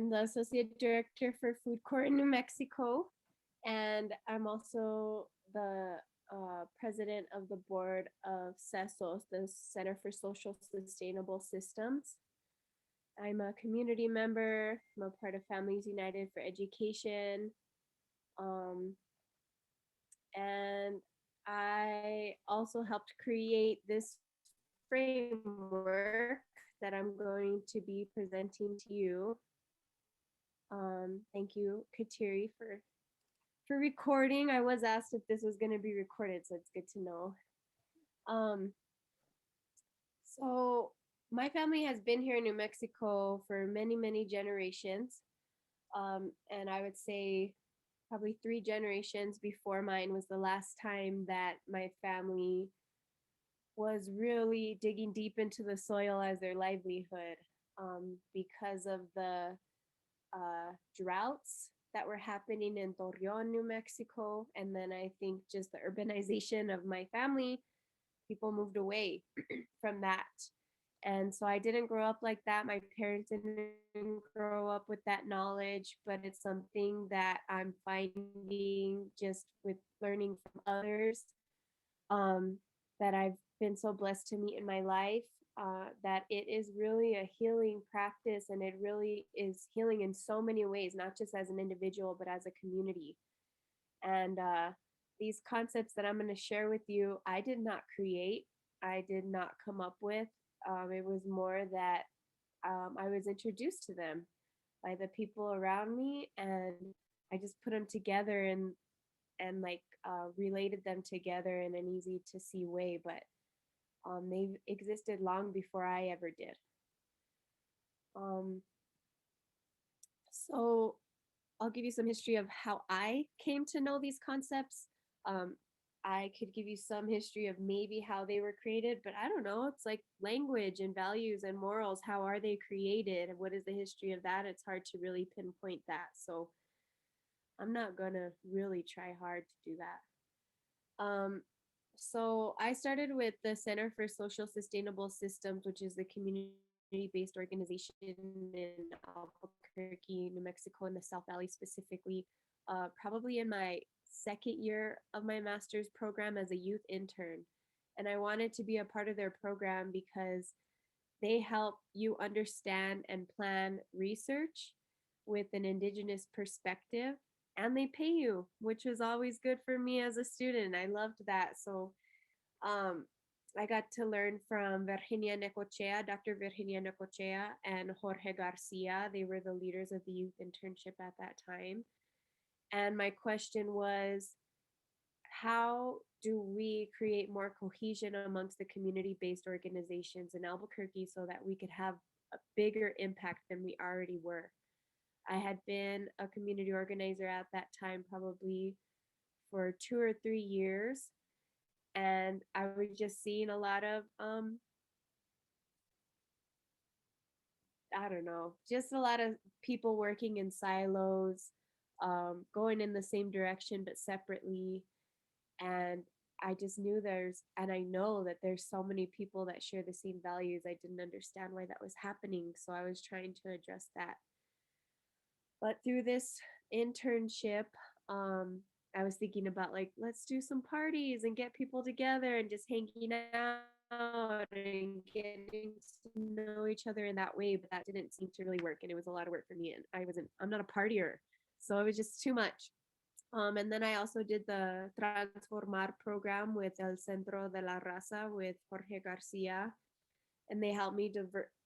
the Associate Director for FoodCorps New Mexico, and I'm also the president of the board of CESSOS, the Center for Social Sustainable Systems. I'm a community member. I'm a part of Families United for Education. Um, and I also helped create this framework that I'm going to be presenting to you. Thank you, Kateri, for recording. I was asked if this was going to be recorded, so it's good to know. Um, so my family has been here in New Mexico for many, many generations. And I would say probably 3 generations before mine was the last time that my family was really digging deep into the soil as their livelihood, because of the droughts that were happening in Torreon, New Mexico. And then I think just the urbanization of my family, people moved away from that. And so I didn't grow up like that. My parents didn't grow up with that knowledge, but it's something that I'm finding just with learning from others, that I've been so blessed to meet in my life, that it is really a healing practice, and it really is healing in so many ways, not just as an individual, but as a community. And these concepts that I'm going to share with you, I did not create, I did not come up with. It was more that I was introduced to them by the people around me, and I just put them together and like related them together in an easy to see way. But they've existed long before I ever did. Um, so I'll give you some history of how I came to know these concepts. Um, I could give you some history of maybe how they were created, but I don't know. It's like language and values and morals. How are they created? What is the history of that? It's hard to really pinpoint that. So I'm not going to really try hard to do that. So I started with the Center for Social Sustainable Systems, which is the community-based organization in Albuquerque, New Mexico, in the South Valley specifically, probably in my second year of my master's program as a youth intern. And I wanted to be a part of their program because they help you understand and plan research with an Indigenous perspective, and they pay you, which was always good for me as a student. I loved that. So um, I got to learn from Virginia Necochea, Dr. Virginia Necochea, and Jorge Garcia. They were the leaders of the youth internship at that time. And my question was, how do we create more cohesion amongst the community-based organizations in Albuquerque so that we could have a bigger impact than we already were? I had been a community organizer at that time probably for 2 or 3 years, and I was just seeing a lot of I don't know, just a lot of people working in silos, going in the same direction but separately. And I just knew and I know that there's so many people that share the same values. I didn't understand why that was happening, so I was trying to address that. But through this internship, I was thinking about, like, let's do some parties and get people together and just hanging out and getting to know each other in that way. But that didn't seem to really work, and it was a lot of work for me. And I'm not a partier, so it was just too much. And then I also did the Transformar program with El Centro de la Raza with Jorge Garcia, and they helped me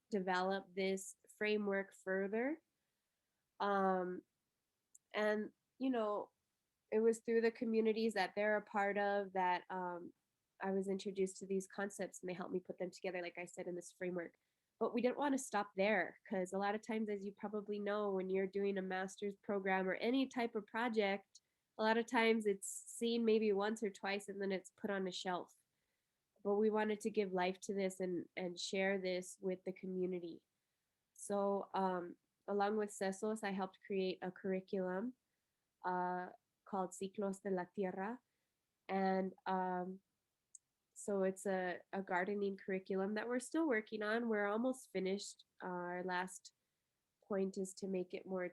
develop this framework further. Um, and, you know, it was through the communities that they're a part of that I was introduced to these concepts, and they helped me put them together, like I said, in this framework. But we didn't want to stop there, because a lot of times, as you probably know, when you're doing a master's program or any type of project, a lot of times it's seen maybe once or twice and then it's put on a shelf. But we wanted to give life to this and share this with the community. So along with CESSOS, I helped create a curriculum uh, called Ciclos de la Tierra. And so it's a gardening curriculum that we're still working on. We're almost finished our last point is to make it more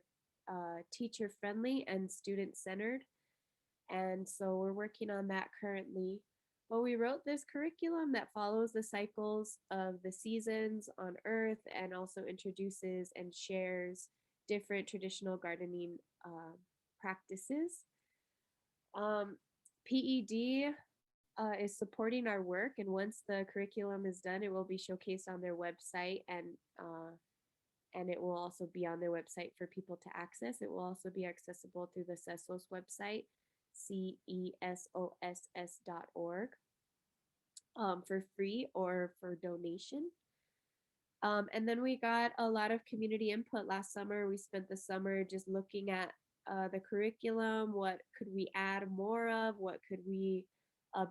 teacher friendly and student centered. And so we're working on that currently. But we wrote this curriculum that follows the cycles of the seasons on Earth and also introduces and shares different traditional gardening practices. PED is supporting our work, and once the curriculum is done, it will be showcased on their website, and it will also be on their website for people to access. It will also be accessible through the CESSOS website, CESOSS.org, for free or for donation. And then we got a lot of community input last summer. We spent the summer just looking at the curriculum. What could we add more of? What could we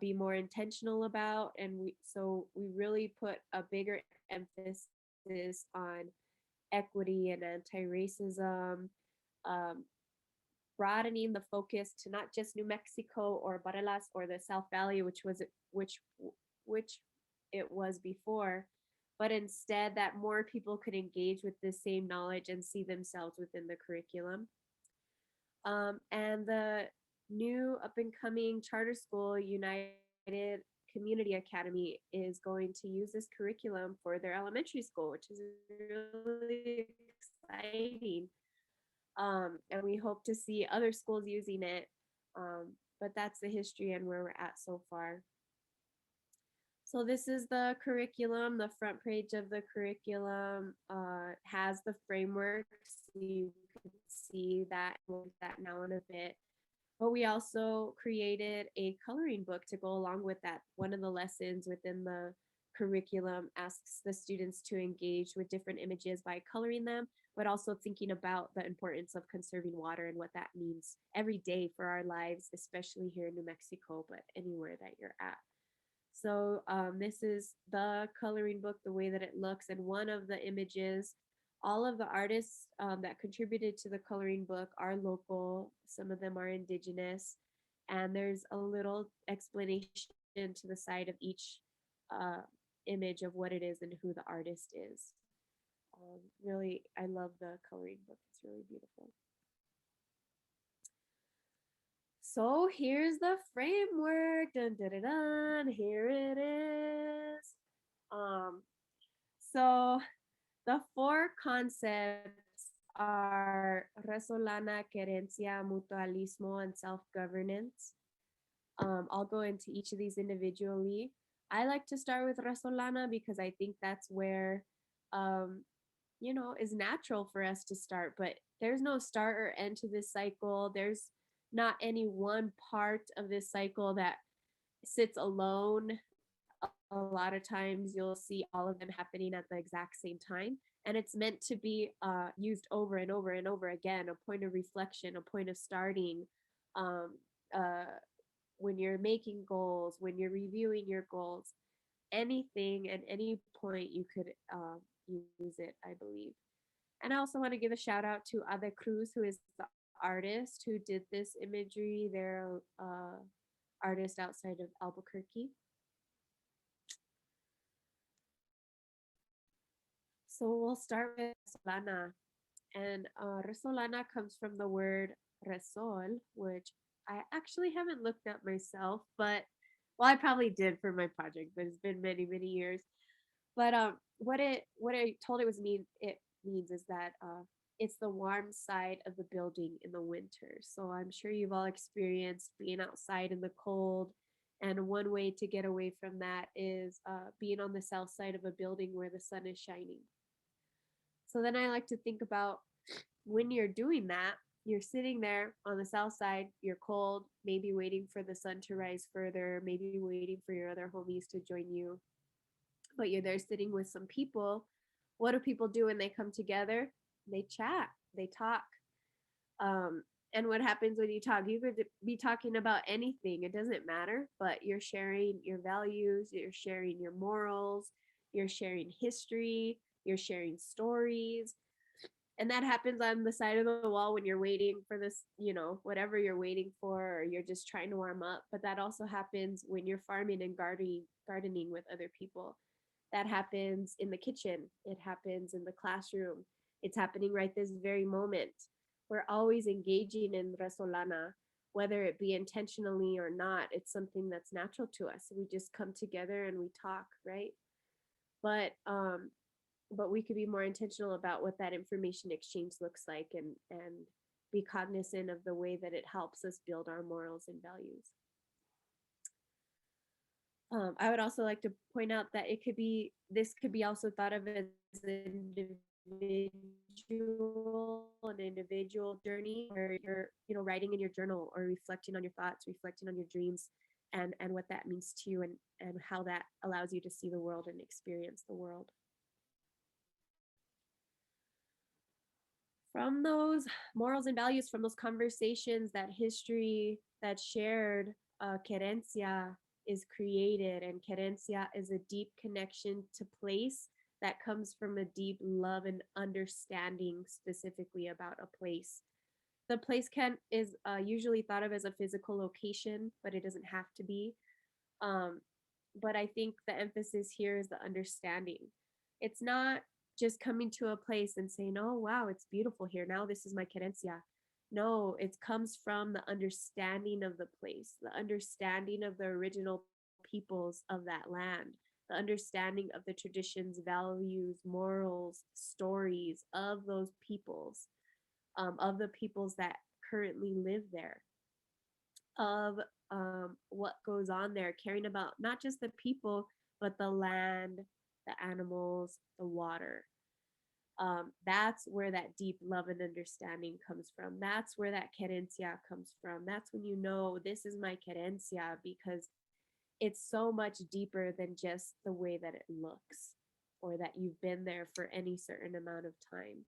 be more intentional about? And we really put a bigger emphasis on equity and anti-racism, broadening the focus to not just New Mexico or Barelas or the South Valley, which it was before, but instead that more people could engage with the same knowledge and see themselves within the curriculum. And the new up and coming charter school, United Community Academy, is going to use this curriculum for their elementary school, which is really exciting. And we hope to see other schools using it. But that's the history and where we're at so far. So this is the curriculum. The front page of the curriculum has the framework. So you can see that. We'll do that now in a bit. But we also created a coloring book to go along with that. One of the lessons within the curriculum asks the students to engage with different images by coloring them, but also thinking about the importance of conserving water and what that means every day for our lives, especially here in New Mexico, but anywhere that you're at. So this is the coloring book, the way that it looks. And one of the images, all of the artists that contributed to the coloring book are local. Some of them are indigenous. And there's a little explanation to the side of each image of what it is and who the artist is. Really, I love the coloring book. It's really beautiful. So here's the framework. Dun, dun, dun, dun. Here it is. So the 4 concepts are Resolana, Querencia, Mutualismo, and self-governance. I'll go into each of these individually. I like to start with Resolana because I think that's where, is natural for us to start, but there's no start or end to this cycle. There's not any one part of this cycle that sits alone. A lot of times you'll see all of them happening at the exact same time, and it's meant to be used over and over and over again, a point of reflection, a point of starting, when you're making goals, when you're reviewing your goals, anything at any point you could use it, I believe. And I also want to give a shout out to Ada Cruz, who is the artist who did this imagery. They're artist outside of Albuquerque. So we'll start with Resolana. And Resolana comes from the word resol, which I actually haven't looked at myself, but well, I probably did for my project, but it's been many, many years. But what I told it means is that it's the warm side of the building in the winter. So I'm sure you've all experienced being outside in the cold, and one way to get away from that is being on the south side of a building where the sun is shining. So then I like to think about when you're doing that, you're sitting there on the south side, you're cold, maybe waiting for the sun to rise further, maybe waiting for your other homies to join you, but you're there sitting with some people. What do people do when they come together? They chat, they talk. And what happens when you talk? You could be talking about anything, it doesn't matter, but you're sharing your values, you're sharing your morals, you're sharing history, you're sharing stories. And that happens on the side of the wall when you're waiting for this, whatever you're waiting for, or you're just trying to warm up. But that also happens when you're farming and gardening with other people. That happens in the kitchen. It happens in the classroom. It's happening right this very moment. We're always engaging in Resolana, whether it be intentionally or not. It's something that's natural to us. We just come together and we talk, right? But we could be more intentional about what that information exchange looks like, and be cognizant of the way that it helps us build our morals and values. I would also like to point out that this could be also thought of as an individual journey, where you're, writing in your journal or reflecting on your thoughts, reflecting on your dreams, and what that means to you, and how that allows you to see the world and experience the world. From those morals and values, from those conversations, that history, that shared, querencia is created. And querencia is a deep connection to place that comes from a deep love and understanding specifically about a place. The place is usually thought of as a physical location, but it doesn't have to be. But I think the emphasis here is the understanding. It's not just coming to a place and saying, oh, wow, it's beautiful here. Now this is my querencia. No, it comes from the understanding of the place, the understanding of the original peoples of that land, the understanding of the traditions, values, morals, stories of those peoples, of the peoples that currently live there, of what goes on there, caring about not just the people, but the land, the animals, the water. That's where that deep love and understanding comes from. That's where that querencia comes from. That's when you know, this is my querencia, because it's so much deeper than just the way that it looks, or that you've been there for any certain amount of time.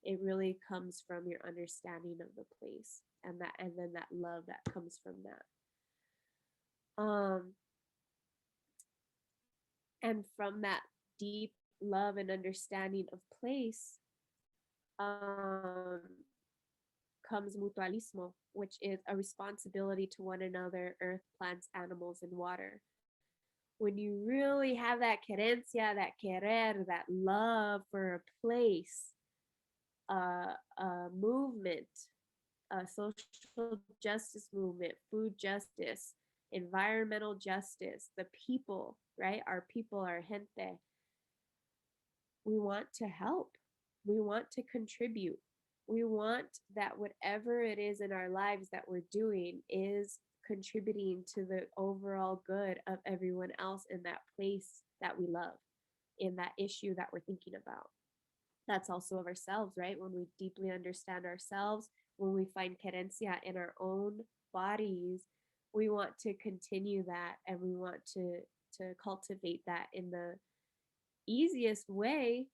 It really comes from your understanding of the place, and then that love that comes from that. And from that deep love and understanding of place, comes mutualismo, which is a responsibility to one another, earth, plants, animals, and water. When you really have that querencia, that querer, that love for a place, a movement, a social justice movement, food justice, environmental justice, the people, right? Our people, our gente. We want to help. We want to contribute. We want that whatever it is in our lives that we're doing is contributing to the overall good of everyone else in that place that we love, in that issue that we're thinking about. That's also of ourselves, right? When we deeply understand ourselves, when we find querencia in our own bodies, we want to continue that, and we want to cultivate that in the easiest way.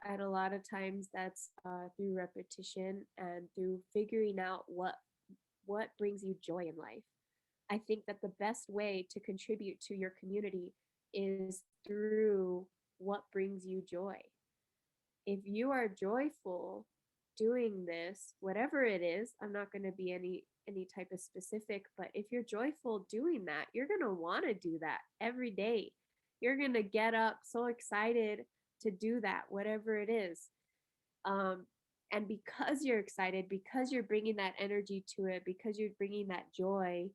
And a lot of times that's through repetition and through figuring out what brings you joy in life. I think that the best way to contribute to your community is through what brings you joy. If you are joyful doing this, whatever it is, I'm not going to be any type of specific, but if you're joyful doing that, you're going to want to do that every day. You're going to get up so excited to do that, whatever it is. And because you're excited, because you're bringing that energy to it, because you're bringing that joy,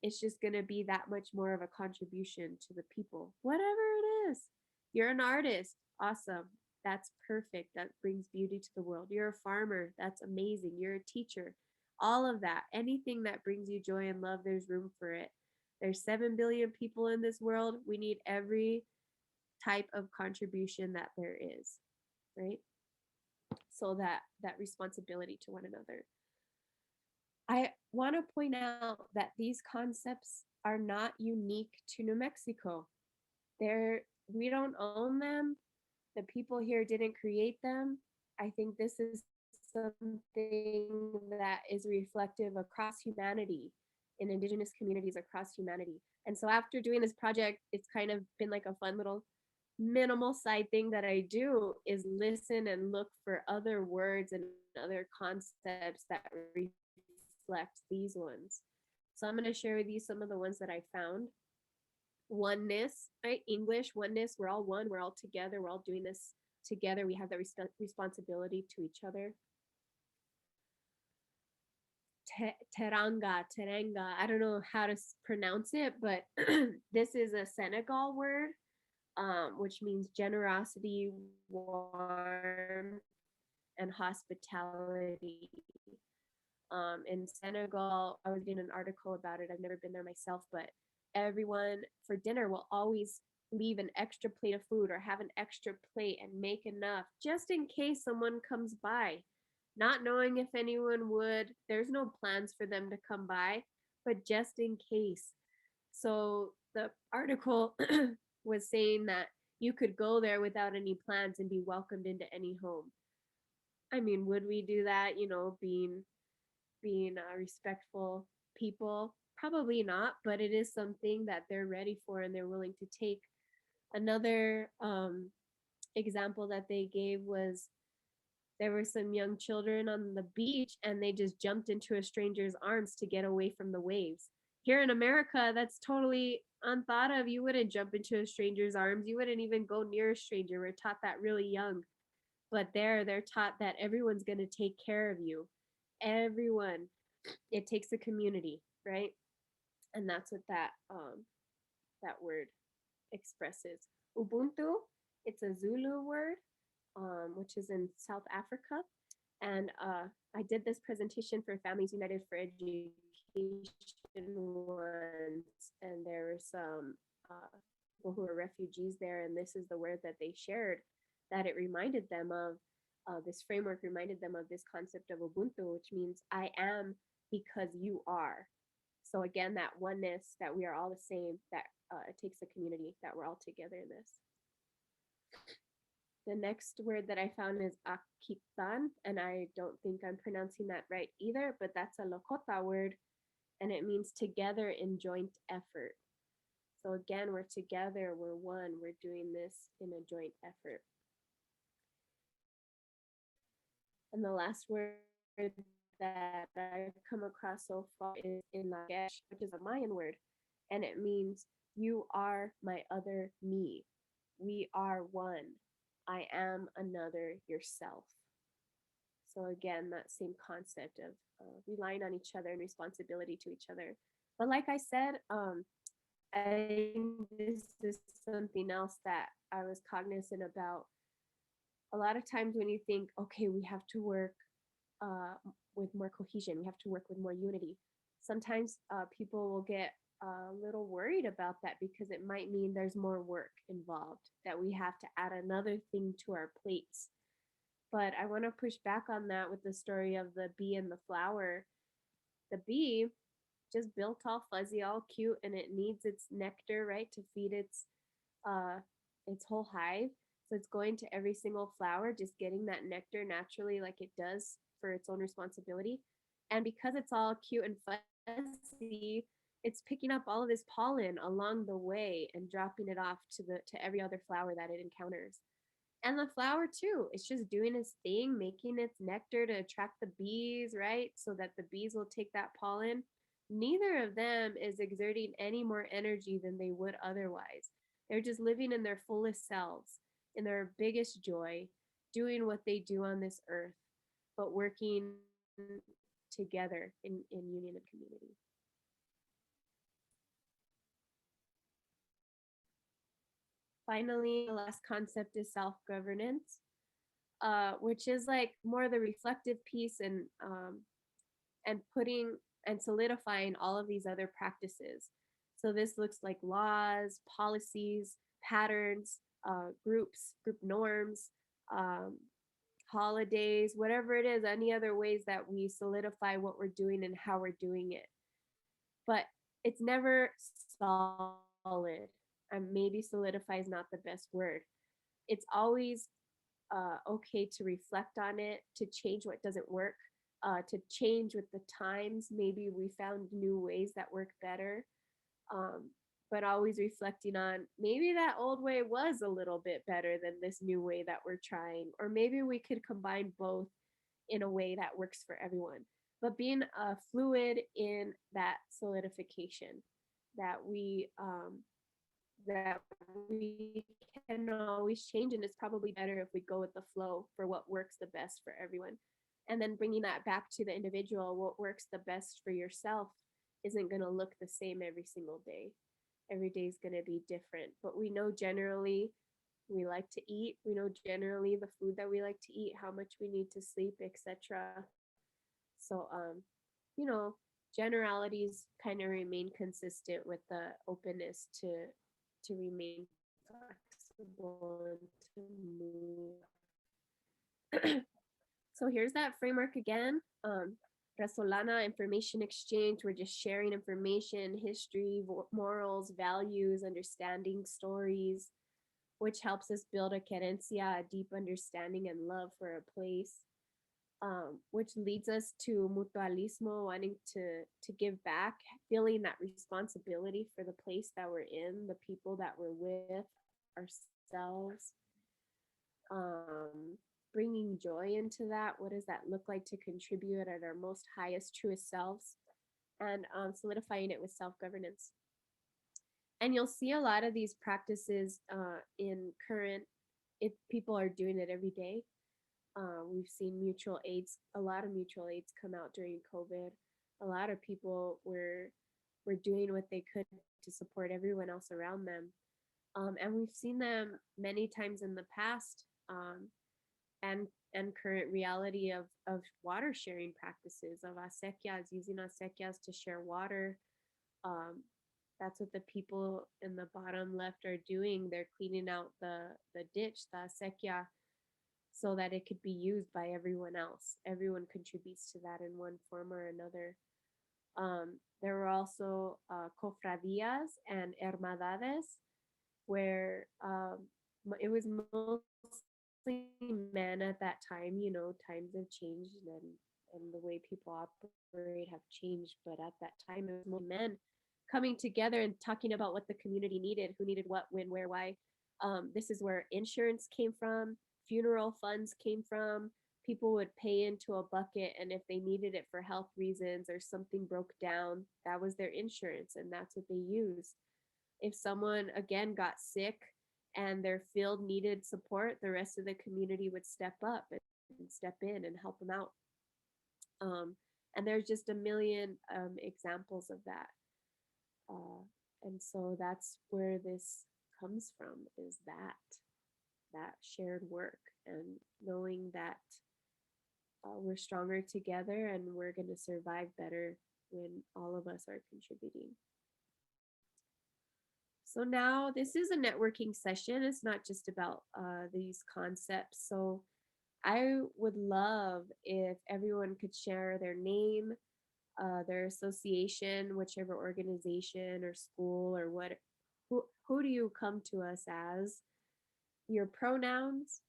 it's just going to be that much more of a contribution to the people, whatever it is. You're an artist. Awesome. That's perfect. That brings beauty to the world. You're a farmer. That's amazing. You're a teacher. All of that. Anything that brings you joy and love, there's room for it. There's 7 billion people in this world. We need every type of contribution that there is, right? So that responsibility to one another. I want to point out that these concepts are not unique to New Mexico. We don't own them. The people here didn't create them. I think this is something that is reflective across humanity, in Indigenous communities across humanity. And so after doing this project, it's kind of been like a fun little minimal side thing that I do, is listen and look for other words and other concepts that reflect these ones. So I'm going to share with you some of the ones that I found. oneness, right? English, oneness, we're all one, we're all together, we're all doing this together. We have that responsibility to each other. Teranga, I don't know how to pronounce it, but this is a Senegal word, which means generosity, warmth, and hospitality. In Senegal, I was reading an article about it. I've never been there myself, but everyone for dinner will always leave an extra plate of food or have an extra plate and make enough just in case someone comes by. Not knowing if anyone would, there's no plans for them to come by, but just in case. So the article was saying that you could go there without any plans and be welcomed into any home. I mean, would we do that, being respectful people? Probably not, but it is something that they're ready for and they're willing to take. Another example that they gave was there were some young children on the beach and they just jumped into a stranger's arms to get away from the waves. Here in America, that's totally unthought of. You wouldn't jump into a stranger's arms. You wouldn't even go near a stranger. We're taught that really young. But there, they're taught that everyone's going to take care of you. Everyone. It takes a community, right? And that's what that word expresses. Ubuntu, it's a Zulu word, which is in South Africa. And I did this presentation for Families United for Education once, and there were some people who were refugees there, and this is the word that they shared, that it reminded them of, this framework reminded them of this concept of Ubuntu, which means I am because you are. So again, that oneness, that we are all the same, that it takes a community, that we're all together in this. The next word that I found is akitan, and I don't think I'm pronouncing that right either, but that's a Lakota word, and it means together in joint effort. So again, we're together, we're one, we're doing this in a joint effort. And the last word that I've come across so far is Inagesh, which is a Mayan word, and it means you are my other me. We are one. I am another yourself. So again, that same concept of relying on each other and responsibility to each other. But like I said, I think this is something else that I was cognizant about. A lot of times when you think, okay, we have to work with more cohesion, we have to work with more unity, sometimes people will get a little worried about that because it might mean there's more work involved, that we have to add another thing to our plates. But I want to push back on that with the story of the bee and the flower. The bee just built all fuzzy, all cute, and it needs its nectar, right, to feed its whole hive. So it's going to every single flower, just getting that nectar naturally, like it does for its own responsibility. And because it's all cute and fuzzy, it's picking up all of this pollen along the way and dropping it off to every other flower that it encounters. And the flower too, it's just doing its thing, making its nectar to attract the bees, right? So that the bees will take that pollen. Neither of them is exerting any more energy than they would otherwise. They're just living in their fullest selves, in their biggest joy, doing what they do on this earth, but working together in union and community. Finally, the last concept is self-governance, which is like more the reflective piece and putting and solidifying all of these other practices. So this looks like laws, policies, patterns, group norms, holidays, whatever it is, any other ways that we solidify what we're doing and how we're doing it. But it's never solid. And maybe solidify is not the best word. It's always okay to reflect on it, to change what doesn't work, to change with the times. Maybe we found new ways that work better, but always reflecting on maybe that old way was a little bit better than this new way that we're trying, or maybe we could combine both in a way that works for everyone. But being fluid in that solidification, that we that we can always change, and it's probably better if we go with the flow for what works the best for everyone. And then bringing that back to the individual, what works the best for yourself isn't going to look the same every single day. Every day is going to be different, but we know generally we like to eat. We know generally the food that we like to eat, how much we need to sleep, etc. So, you know, generalities kind of remain consistent with the openness to remain flexible and to move. So here's that framework again. Resolana, information exchange. We're just sharing information, history, morals, values, understanding, stories, which helps us build a querencia, a deep understanding and love for a place. Which leads us to mutualismo, wanting to give back, feeling that responsibility for the place that we're in, the people that we're with, ourselves. Bringing joy into that. What does that look like to contribute at our most highest, truest selves? And solidifying it with self-governance. And you'll see a lot of these practices in current, if people are doing it every day. We've seen mutual aids, a lot of mutual aids come out during COVID. A lot of people were doing what they could to support everyone else around them. And we've seen them many times in the past, and current reality of water sharing practices, of acequias, using acequias to share water. That's what the people in the bottom left are doing. They're cleaning out the ditch, the acequia, so that it could be used by everyone else. Everyone contributes to that in one form or another. There were also cofradías and hermandades, where it was mostly men at that time. You know, times have changed, and the way people operate have changed, but at that time it was more men coming together and talking about what the community needed, who needed what, when, where, why. This is where insurance came from, funeral funds came from. People would pay into a bucket, and if they needed it for health reasons or something broke down, that was their insurance, and that's what they used. If someone again got sick and their field needed support, the rest of the community would step up and step in and help them out. And there's just a million examples of that. And so that's where this comes from, is that shared work, and knowing that we're stronger together and we're going to survive better when all of us are contributing. So now this is a networking session. It's not just about these concepts. So I would love if everyone could share their name, their association, whichever organization or school or what, who do you come to us as, your pronouns,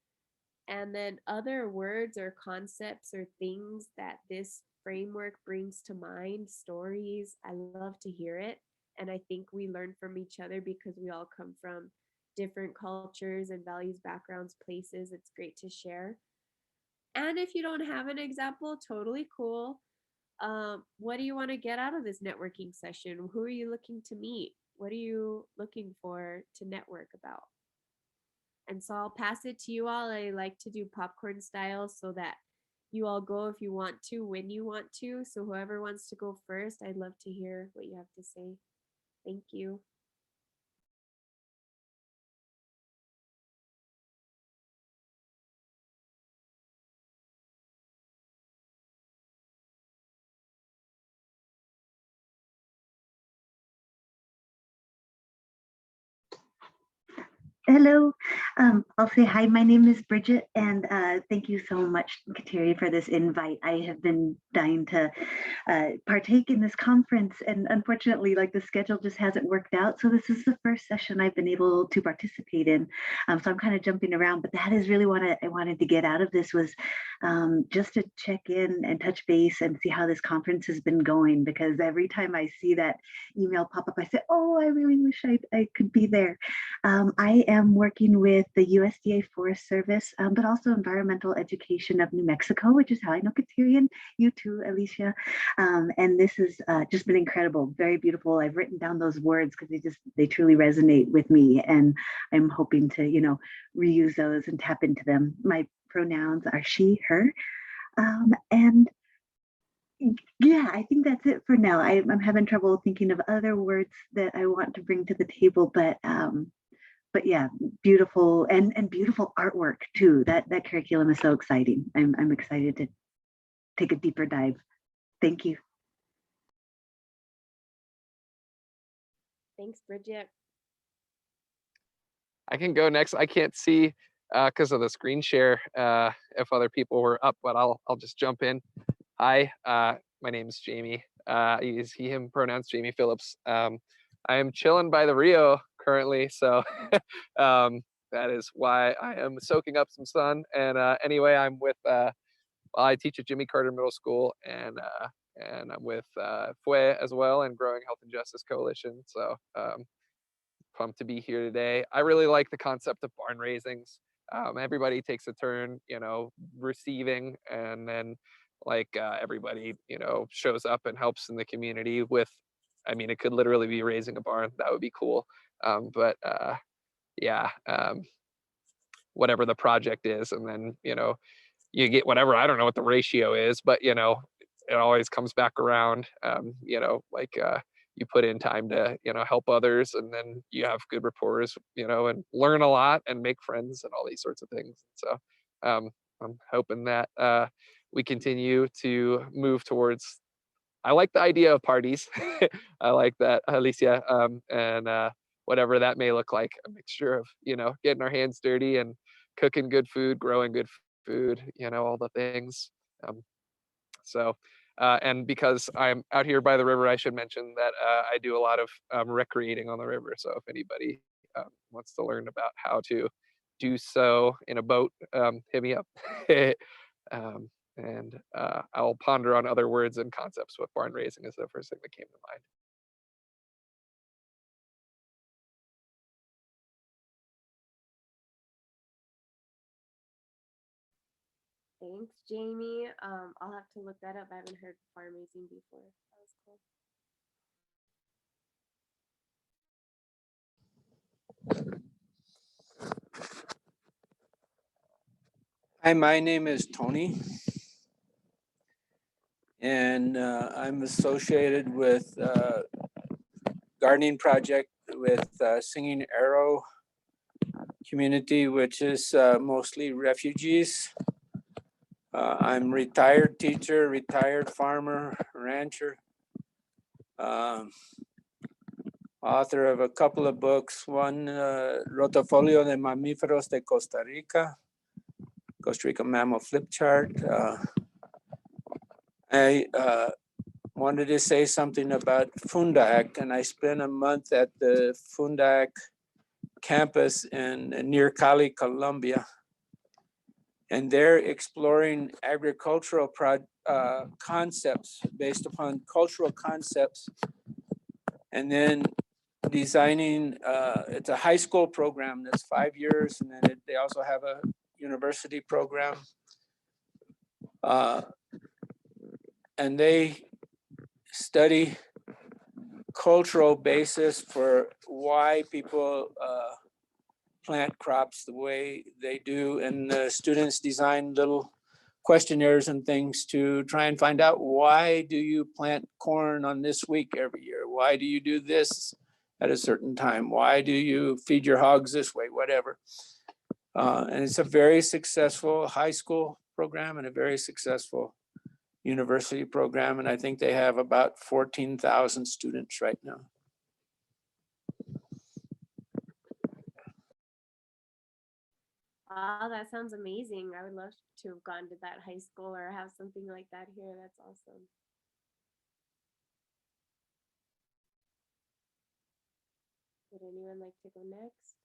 and then other words or concepts or things that this framework brings to mind, stories. I love to hear it. And I think we learn from each other because we all come from different cultures and values, backgrounds, places. It's great to share. And if you don't have an example, totally cool. What do you want to get out of this networking session? Who are you looking to meet? What are you looking for to network about? And so I'll pass it to you all. I like to do popcorn style so that you all go if you want to, when you want to. So whoever wants to go first, I'd love to hear what you have to say. Thank you. Hello, I'll say hi. My name is Bridget, and thank you so much, Kateri, for this invite. I have been dying to partake in this conference, and unfortunately, like the schedule just hasn't worked out. So this is the first session I've been able to participate in. So I'm kind of jumping around, but that is really what I wanted to get out of this, was just to check in and touch base and see how this conference has been going, because every time I see that email pop up, I say, oh, I really wish I could be there. I am working with the USDA Forest Service, but also Environmental Education of New Mexico, which is how I know Kateri and you too, Alicia. And this has just been incredible, very beautiful. I've written down those words because they truly resonate with me, and I'm hoping to, reuse those and tap into them. My pronouns are she, her, and yeah, I think that's it for now. I'm having trouble thinking of other words that I want to bring to the table, but yeah, beautiful and beautiful artwork too. That curriculum is so exciting. I'm excited to take a deeper dive. Thank you. Thanks, Bridget. I can go next. I can't see because of the screen share if other people were up, but I'll just jump in. Hi, my name is Jamie. I use he, him pronouns, Jamie Phillips. I am chilling by the Rio currently, so that is why I am soaking up some sun. And anyway, I'm with, I teach at Jimmy Carter Middle School, and I'm with FUE as well, and Growing Health and Justice Coalition. So pumped to be here today. I really like the concept of barn raisings. Everybody takes a turn, receiving, and then everybody, shows up and helps in the community with, it could literally be raising a barn. That would be cool. Whatever the project is, and then, you get whatever, I don't know what the ratio is, but, it always comes back around, you put in time to, help others, and then you have good rapport, and learn a lot and make friends and all these sorts of things. So I'm hoping that we continue to move towards, I like the idea of parties. I like that, Alicia, and whatever that may look like, a mixture of, getting our hands dirty and cooking good food, growing good food, all the things. And because I'm out here by the river, I should mention that I do a lot of recreating on the river. So if anybody wants to learn about how to do so in a boat, hit me up. And I'll ponder on other words and concepts, but barn raising is the first thing that came to mind. Thanks, Jamie. I'll have to look that up. I haven't heard farm raising before. That was cool. Hi, my name is Tony, and I'm associated with gardening project with Singing Arrow community, which is mostly refugees. I'm retired teacher, retired farmer, rancher, author of a couple of books. One, Rotafolio de Mamíferos de Costa Rica mammal flip chart. I wanted to say something about Fundak, and I spent a month at the Fundak campus near Cali, Colombia. And they're exploring agricultural concepts based upon cultural concepts, and then designing, it's a high school program that's 5 years, and then they also have a university program. And they study cultural basis for why people plant crops the way they do, and the students design little questionnaires and things to try and find out, why do you plant corn on this week every year? Why do you do this at a certain time? Why do you feed your hogs this way? Whatever. And it's a very successful high school program and a very successful university program. And I think they have about 14,000 students right now. Wow, that sounds amazing. I would love to have gone to that high school or have something like that here. That's awesome. Would anyone like to go next?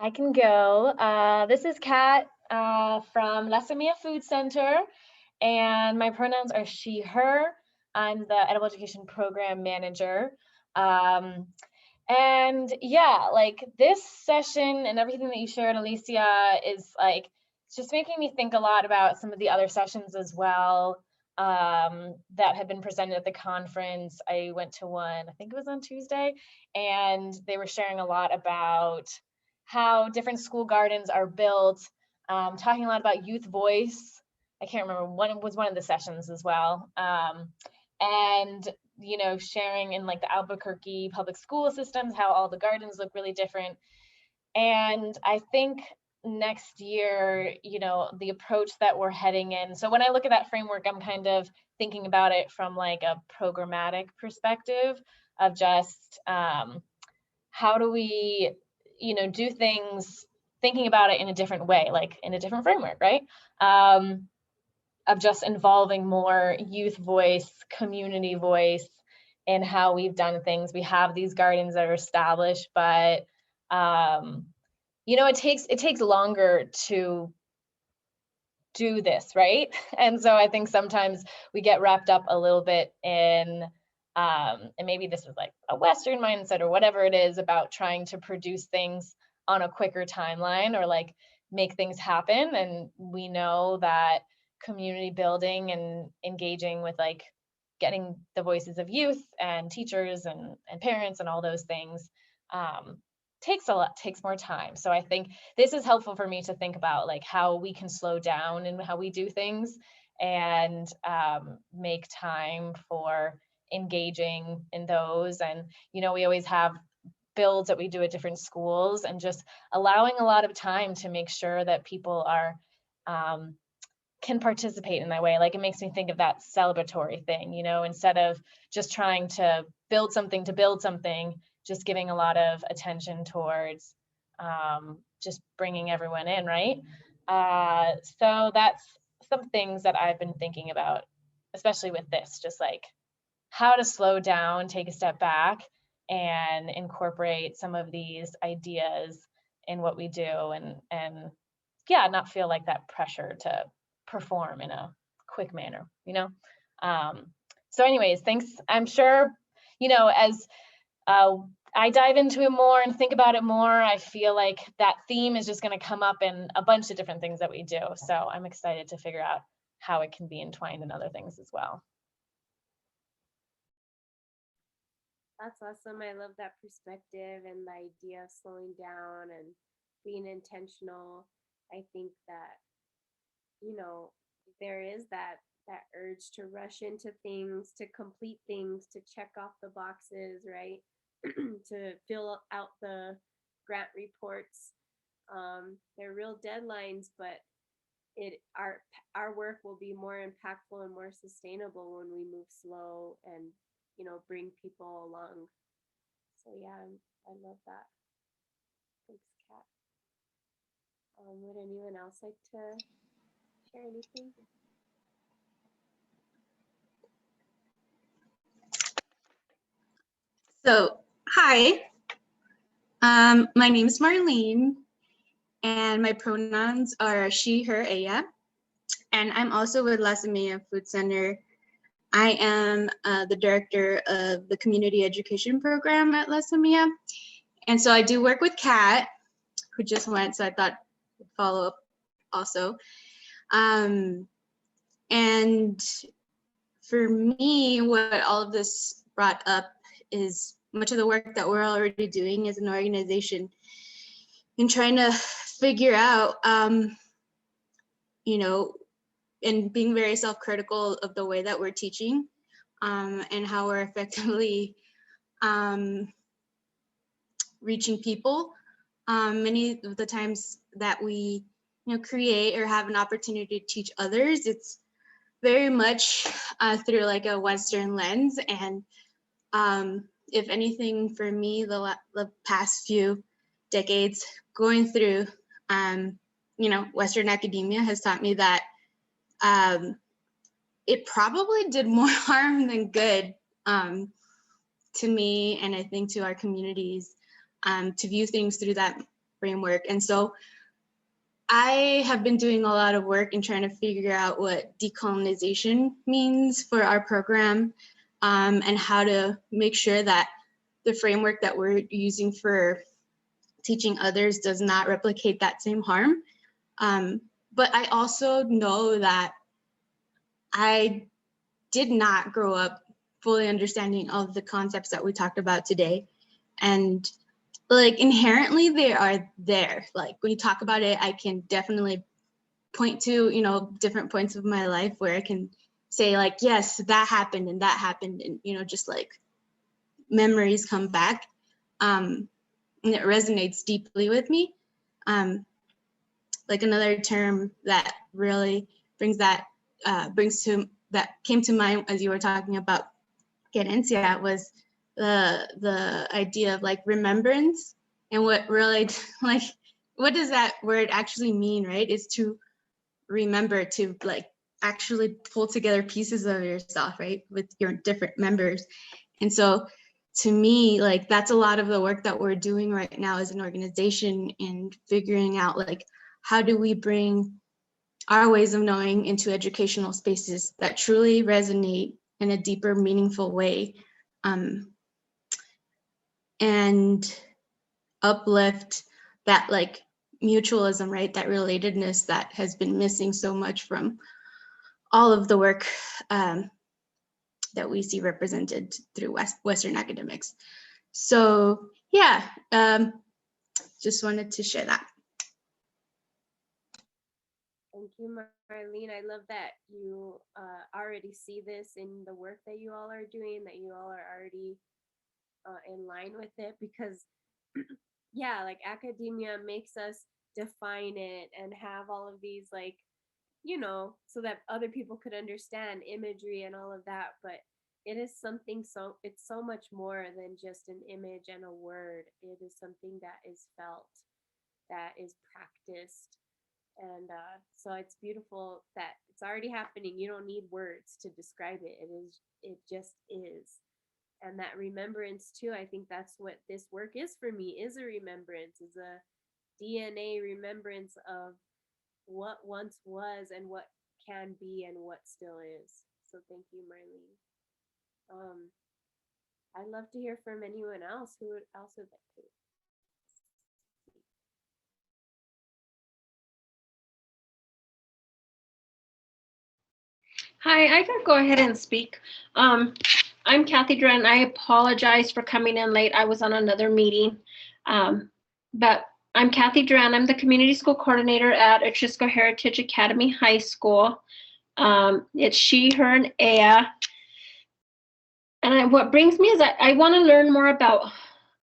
I can go. This is Kat from La Semilla Food Center, and my pronouns are she, her. I'm the Edible Education Program Manager. And yeah, like this session and everything that you shared, Alicia, is like, it's just making me think a lot about some of the other sessions as well that have been presented at the conference. I went to one, I think it was on Tuesday, and they were sharing a lot about how different school gardens are built, talking a lot about youth voice. I can't remember, one was one of the sessions as well. And you know, sharing in like the Albuquerque public school systems, how all the gardens look really different. And I think next year, you know, the approach that we're heading in. So when I look at that framework, I'm kind of thinking about it from like a programmatic perspective of just how do we, you know, do things, thinking about it in a different way, like in a different framework, right? Of just involving more youth voice, community voice in how we've done things. We have these gardens that are established, but you know, it takes longer to do this, right? And so I think sometimes we get wrapped up a little bit in, and maybe this is like a Western mindset or whatever it is about trying to produce things on a quicker timeline or like make things happen. And we know that community building and engaging with like getting the voices of youth and teachers and parents and all those things takes more time. So I think this is helpful for me to think about like how we can slow down and how we do things and make time for engaging in those. And you know, we always have builds that we do at different schools and just allowing a lot of time to make sure that people are can participate in that way. Like it makes me think of that celebratory thing, you know, instead of just trying to build something, just giving a lot of attention towards just bringing everyone in, right? So that's some things that I've been thinking about, especially with this, just like how to slow down, take a step back, and incorporate some of these ideas in what we do, and yeah, not feel like that pressure to perform in a quick manner, you know? So anyways, thanks. I'm sure, you know, as I dive into it more and think about it more, I feel like that theme is just going to come up in a bunch of different things that we do. So I'm excited to figure out how it can be entwined in other things as well. That's awesome. I love that perspective and the idea of slowing down and being intentional. I think that, you know, there is that urge to rush into things, to complete things, to check off the boxes, right? To fill out the grant reports. They're real deadlines, but our work will be more impactful and more sustainable when we move slow and, you know, bring people along. So yeah, I love that. Thanks, Kat. Would anyone else like to share anything? So, hi, my name is Marlene, and my pronouns are she, her, ella, and I'm also with La Semilla Food Center. I am the director of the community education program at La Semilla, and so I do work with Kat, who just went, so I thought I'd follow up also. And for me, what all of this brought up is much of the work that we're already doing as an organization in trying to figure out, you know, and being very self-critical of the way that we're teaching and how we're effectively reaching people. Many of the times that we, you know, create or have an opportunity to teach others, it's very much through like a Western lens. And if anything, for me, the past few decades going through, you know, Western academia has taught me that it probably did more harm than good to me, and I think to our communities, to view things through that framework. And so I have been doing a lot of work in trying to figure out what decolonization means for our program, and how to make sure that the framework that we're using for teaching others does not replicate that same harm. But I also know that I did not grow up fully understanding all of the concepts that we talked about today. And like inherently they are there. Like when you talk about it, I can definitely point to, you know, different points of my life where I can say like, yes, that happened and that happened. And, you know, just like memories come back. And it resonates deeply with me. Like another term that really brings that, that came to mind as you were talking about Querencia was the idea of like remembrance, and what really like what does that word actually mean, right? Is to remember, to like actually pull together pieces of yourself, right, with your different members. And so to me, like that's a lot of the work that we're doing right now as an organization, and figuring out like how do we bring our ways of knowing into educational spaces that truly resonate in a deeper, meaningful way, and uplift that like mutualism, right? That relatedness that has been missing so much from all of the work that we see represented through Western academics. So yeah, just wanted to share that. Thank you, Marlene. I love that you already see this in the work that you all are doing, that you all are already in line with it, because yeah, like academia makes us define it and have all of these like, you know, so that other people could understand imagery and all of that. But it is something, so it's so much more than just an image and a word. It is something that is felt, that is practiced. And so it's beautiful that it's already happening. You don't need words to describe it. It just is. And that remembrance too, I think that's what this work is for me, is a remembrance, is a DNA remembrance of what once was and what can be and what still is. So thank you, Marlene. I'd love to hear from anyone else who would also like to. Hi, I can go ahead and speak. I'm Kathy Dren. I apologize for coming in late. I was on another meeting. But I'm Kathy Dren. I'm the community school coordinator at Atrisco Heritage Academy High School. It's she, her, and Aya. And what brings me is I want to learn more about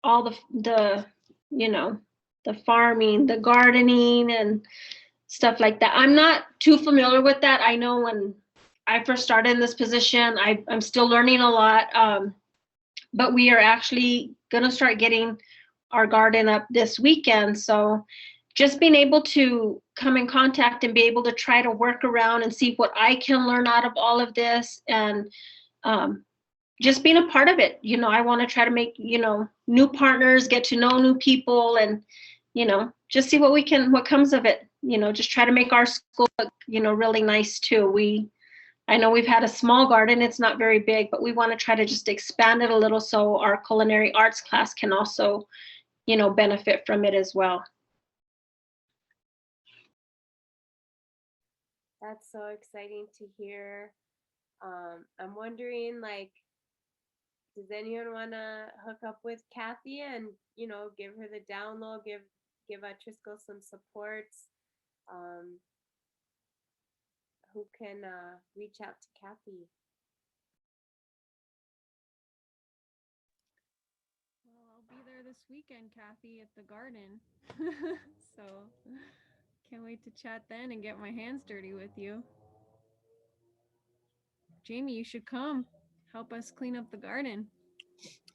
all the you know, the farming, the gardening, and stuff like that. I'm not too familiar with that. I know when I first started in this position, I'm still learning a lot, but we are actually going to start getting our garden up this weekend. So just being able to come in contact and be able to try to work around and see what I can learn out of all of this, and just being a part of it. You know, I want to try to make, you know, new partners, get to know new people, and, you know, just see what comes of it. You know, just try to make our school look, you know, really nice too. I know we've had a small garden, it's not very big, but we want to try to just expand it a little so our culinary arts class can also, you know, benefit from it as well. That's so exciting to hear. I'm wondering, like, does anyone want to hook up with Kathy and, you know, give her the download, give Atrisco some supports? Who can reach out to Kathy? Well, I'll be there this weekend, Kathy, at the garden. So can't wait to chat then and get my hands dirty with you. Jamie, you should come help us clean up the garden.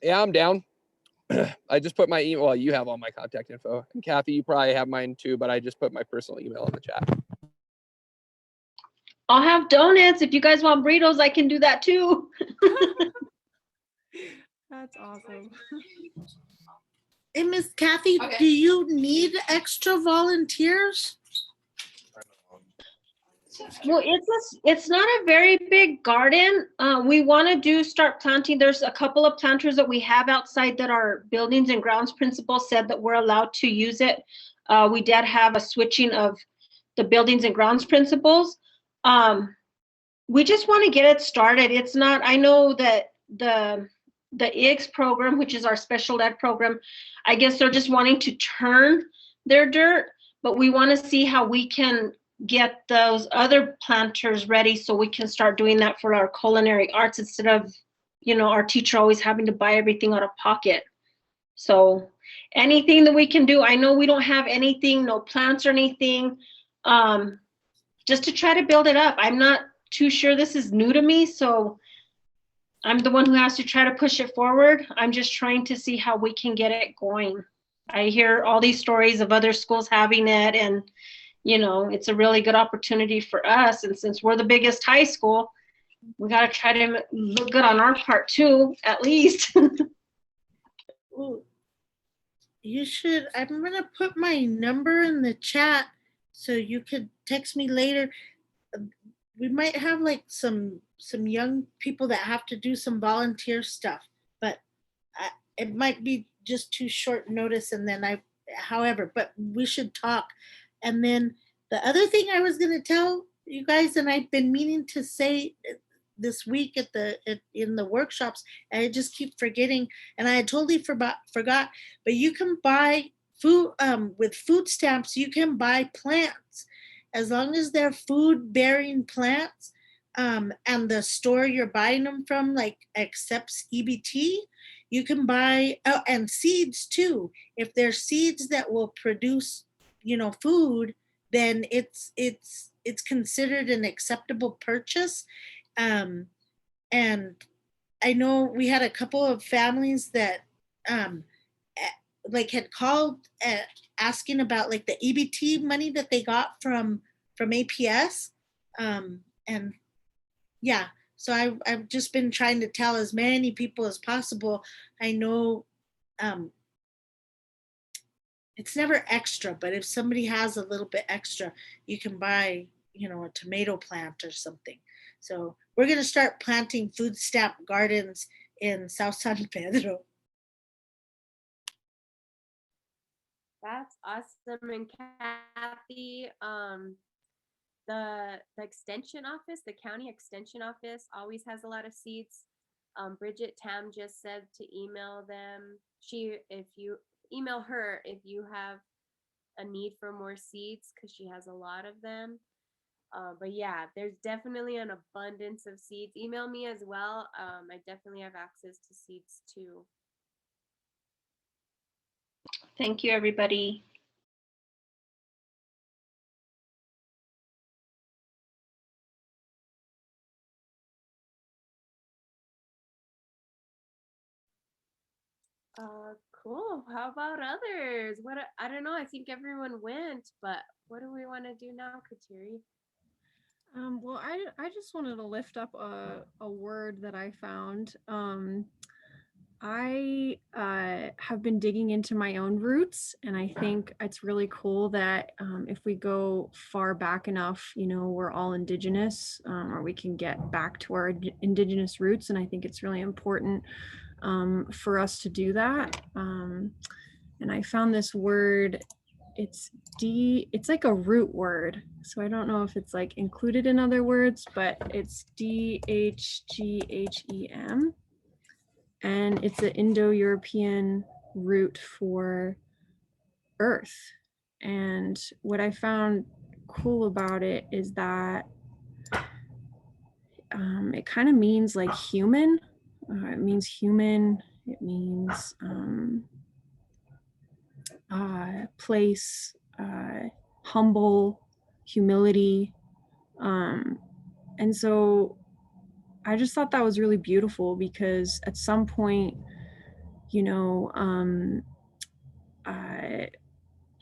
Yeah, I'm down. I just put my email. Well, you have all my contact info. And Kathy, you probably have mine too, but I just put my personal email in the chat. I'll have donuts. If you guys want burritos, I can do that too. That's awesome. Hey, Miss Kathy, Okay. do you need extra volunteers? Well, it's not a very big garden. We want to start planting. There's a couple of planters that we have outside that our buildings and grounds principal said that we're allowed to use it. We did have a switching of the buildings and grounds principals. We just want to get it started. It's not, I know that the IGS program, which is our special ed program, I guess they're just wanting to turn their dirt, but we want to see how we can get those other planters ready so we can start doing that for our culinary arts instead of, our teacher always having to buy everything out of pocket. So anything that we can do, I know we don't have anything, no plants or anything, just to try to build it up. I'm not too sure, this is new to me, so I'm the one who has to try to push it forward. I'm just trying to see how we can get it going. I hear all these stories of other schools having it, and it's a really good opportunity for us. And since we're the biggest high school, we got to try to look good on our part too, at least. Ooh. You should, I'm gonna put my number in the chat so you could text me later. We might have like some young people that have to do some volunteer stuff, but it might be just too short notice. And then however, but we should talk. And then the other thing I was gonna tell you guys, and I've been meaning to say this week in the workshops, and I just keep forgetting, and I had totally forgot, but you can buy food with food stamps. You can buy plants as long as they're food bearing plants, and the store you're buying them from like accepts EBT. You can buy and seeds too. If there's seeds that will produce food, then it's considered an acceptable purchase. And I know we had a couple of families that like had called asking about like the EBT money that they got from APS, and yeah, so I've just been trying to tell as many people as possible. I know it's never extra, but if somebody has a little bit extra, you can buy a tomato plant or something. So we're going to start planting food stamp gardens in South San Pedro. That's awesome. And Kathy, the extension office, the county extension office always has a lot of seeds. Bridget Tam just said to email them. If you email her if you have a need for more seeds, because she has a lot of them. But yeah, there's definitely an abundance of seeds. Email me as well. I definitely have access to seeds too. Thank you, everybody. Cool. How about others? I don't know. I think everyone went, but what do we want to do now, Kateri? Well, I just wanted to lift up a word that I found. I have been digging into my own roots, and I think it's really cool that if we go far back enough, we're all Indigenous, or we can get back to our Indigenous roots, and I think it's really important for us to do that. And I found this word. It's like a root word, so I don't know if it's like included in other words, but it's DHGHEM, and it's an Indo-European root for earth. And what I found cool about it is that it kind of means like human. It means human. It means place, humble, humility. And so I just thought that was really beautiful, because at some point,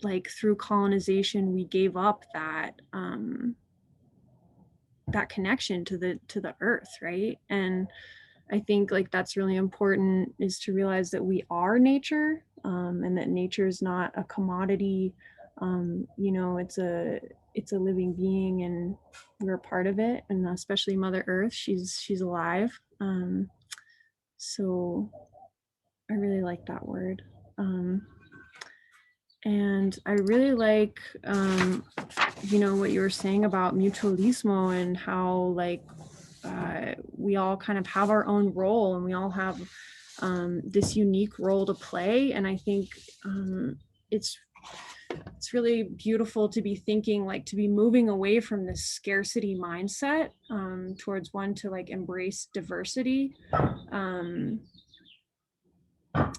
like through colonization, we gave up that that connection to the earth, right? And I think like that's really important, is to realize that we are nature, and that nature is not a commodity. You know, it's a living being, and we're a part of it, and especially Mother Earth, she's alive. So I really like that word. And I really like, you know, what you were saying about mutualismo and how like we all kind of have our own role, and we all have this unique role to play. And I think it's really beautiful to be thinking, like, to be moving away from this scarcity mindset towards one to like embrace diversity.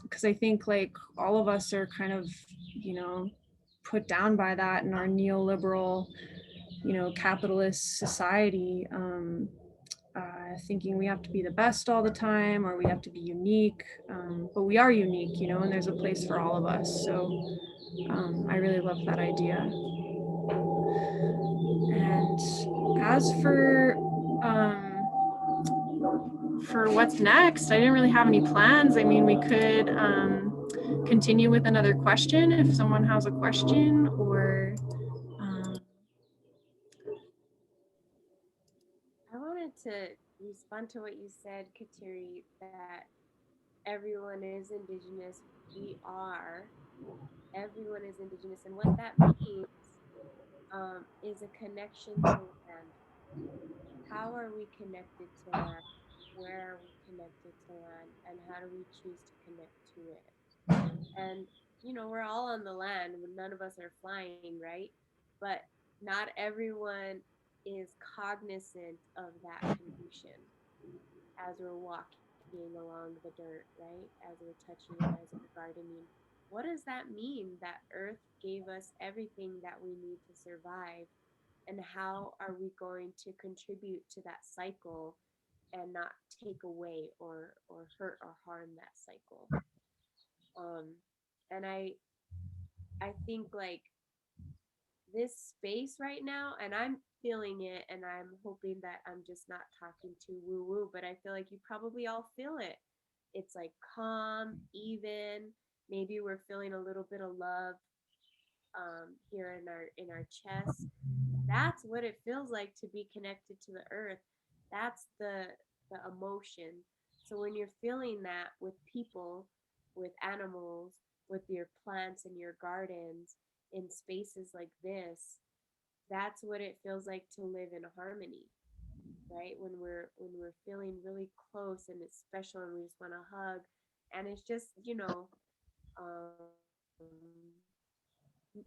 Because I think like all of us are kind of, you know, put down by that in our neoliberal, you know, capitalist society, thinking we have to be the best all the time, or we have to be unique, but we are unique, you know, and there's a place for all of us. So I really love that idea. And as for what's next, I didn't really have any plans. I mean, we could continue with another question if someone has a question, or I wanted to respond to what you said, Kateri, that everyone is indigenous. We are. Everyone is indigenous. And what that means is a connection to land. How are we connected to land? Where are we connected to land? And how do we choose to connect to it? And, you know, we're all on the land. None of us are flying, right? But not everyone is cognizant of that connection as we're walking along the dirt, right? As we're touching it, as we're gardening. What does that mean that Earth gave us everything that we need to survive? And how are we going to contribute to that cycle and not take away or hurt or harm that cycle? And I think like this space right now, and I'm feeling it, and I'm hoping that I'm just not talking too woo woo, but I feel like you probably all feel it. It's like calm, even. Maybe we're feeling a little bit of love here in our chest. That's what it feels like to be connected to the earth. That's the emotion. So when you're feeling that with people, with animals, with your plants and your gardens, in spaces like this, that's what it feels like to live in harmony, right? When we're feeling really close and it's special and we just want to hug, and it's just, you know,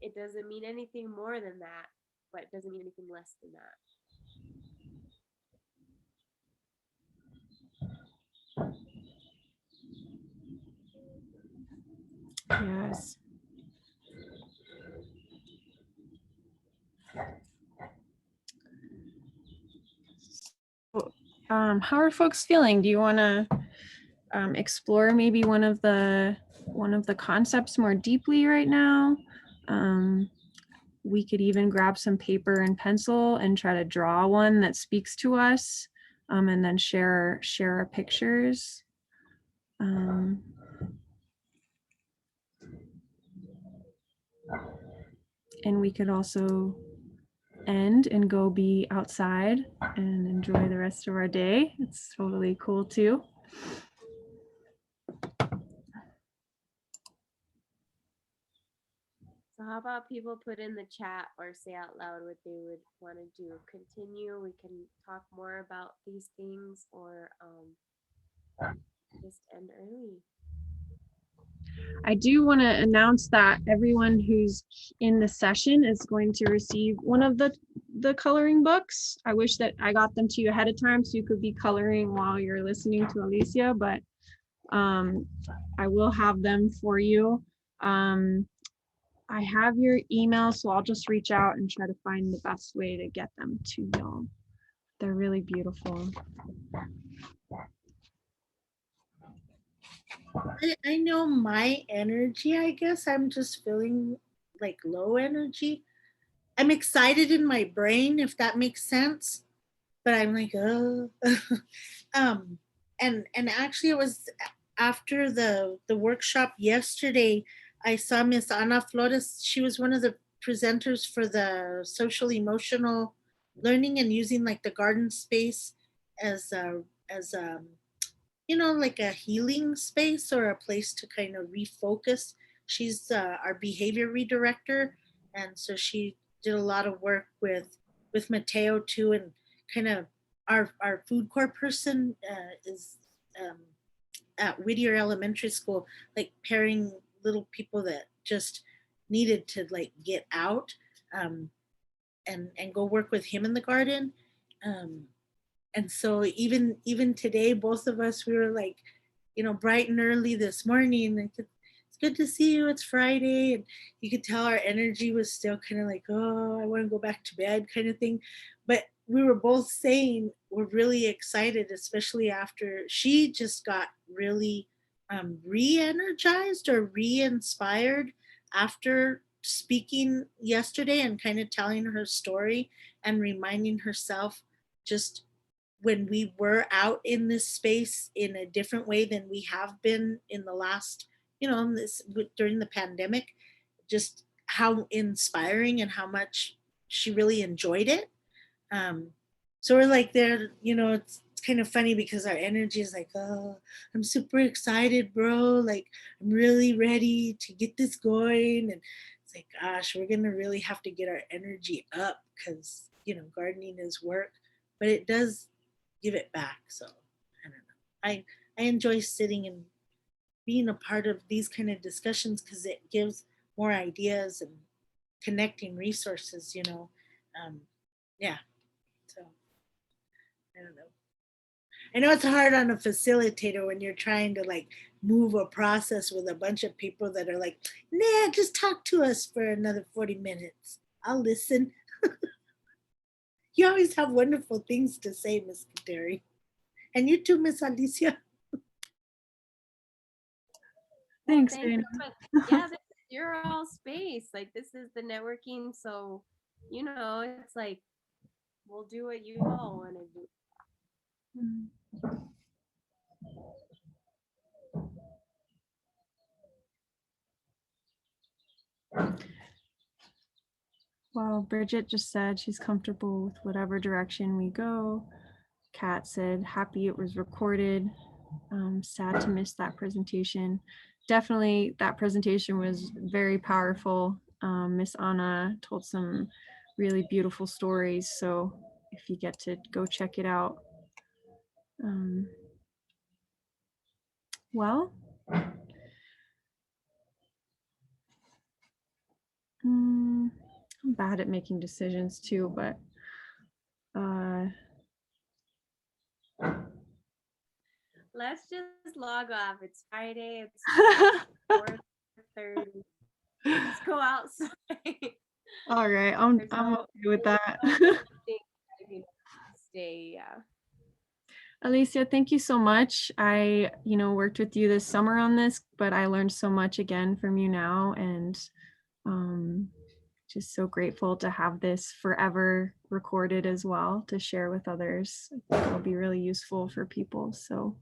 it doesn't mean anything more than that, but it doesn't mean anything less than that. yes. How are folks feeling? Do you want to explore maybe one of the concepts more deeply right now? We could even grab some paper and pencil and try to draw one that speaks to us, and then share our pictures. And we could also end and go be outside and enjoy the rest of our day. It's totally cool too. So how about people put in the chat or say out loud what they would want to do? Continue, we can talk more about these things, or just end early. I do want to announce that everyone who's in the session is going to receive one of the coloring books. I wish that I got them to you ahead of time so you could be coloring while you're listening to Alicia, but I will have them for you. I have your email, so I'll just reach out and try to find the best way to get them to y'all. They're really beautiful. I know my energy, I guess. I'm just feeling like low energy. I'm excited in my brain, if that makes sense. But I'm like, oh. And actually after the workshop yesterday, I saw Miss Ana Flores. She was one of the presenters for the social emotional learning and using like the garden space as like a healing space or a place to kind of refocus. She's our behavior redirector, and so she did a lot of work with Mateo too, and kind of our food corps person is at Whittier Elementary School, like pairing little people that just needed to like get out and go work with him in the garden. And so even today, both of us, we were like, bright and early this morning. Like, it's good to see you. It's Friday, and you could tell our energy was still kind of like, oh, I want to go back to bed, kind of thing. But we were both saying we're really excited, especially after she just got really re-energized or re-inspired after speaking yesterday and kind of telling her story and reminding herself just when we were out in this space in a different way than we have been in the last, during the pandemic, just how inspiring and how much she really enjoyed it. So we're like there, it's kind of funny because our energy is like, oh, I'm super excited, bro. Like, I'm really ready to get this going. And it's like, gosh, we're going to really have to get our energy up because, gardening is work, but it does give it back. So I don't know. I enjoy sitting and being a part of these kind of discussions because it gives more ideas and connecting resources, yeah. So I don't know. I know it's hard on a facilitator when you're trying to like move a process with a bunch of people that are like, nah, just talk to us for another 40 minutes. I'll listen. You always have wonderful things to say, Miss Kateri. And you too, Miss Alicia. Thanks, Thank you. Dana. But yeah, this is your all space. Like, this is the networking. So, it's like, we'll do what you all want to do. Well, Bridget just said she's comfortable with whatever direction we go. Kat said, happy it was recorded. Sad to miss that presentation. Definitely, that presentation was very powerful. Miss Anna told some really beautiful stories. So if you get to go check it out. Well, I'm bad at making decisions too, but Let's just log off. It's Friday. It's 4:30. Let's go outside. all right, I'm okay with that. Stay, yeah. Alicia, thank you so much. I, worked with you this summer on this, but I learned so much again from you now, and just so grateful to have this forever recorded as well to share with others. I think it'll be really useful for people. So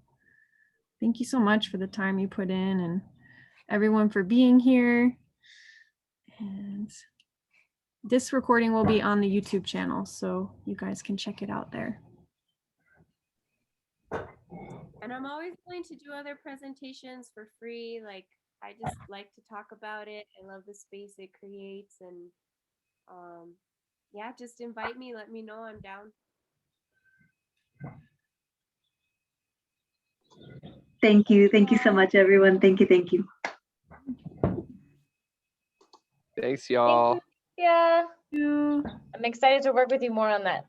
thank you so much for the time you put in and everyone for being here. And this recording will be on the YouTube channel, so you guys can check it out there. And I'm always willing to do other presentations for free. Like, I just like to talk about it. I love the space it creates. And yeah, just invite me. Let me know. I'm down. Thank you. Thank you so much, everyone. Thank you. Thank you. Thanks, y'all. Yeah. I'm excited to work with you more on that,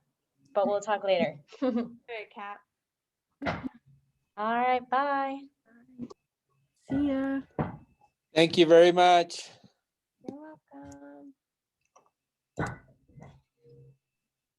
but we'll talk later. All right, Kat. All right, bye. See ya. Thank you very much.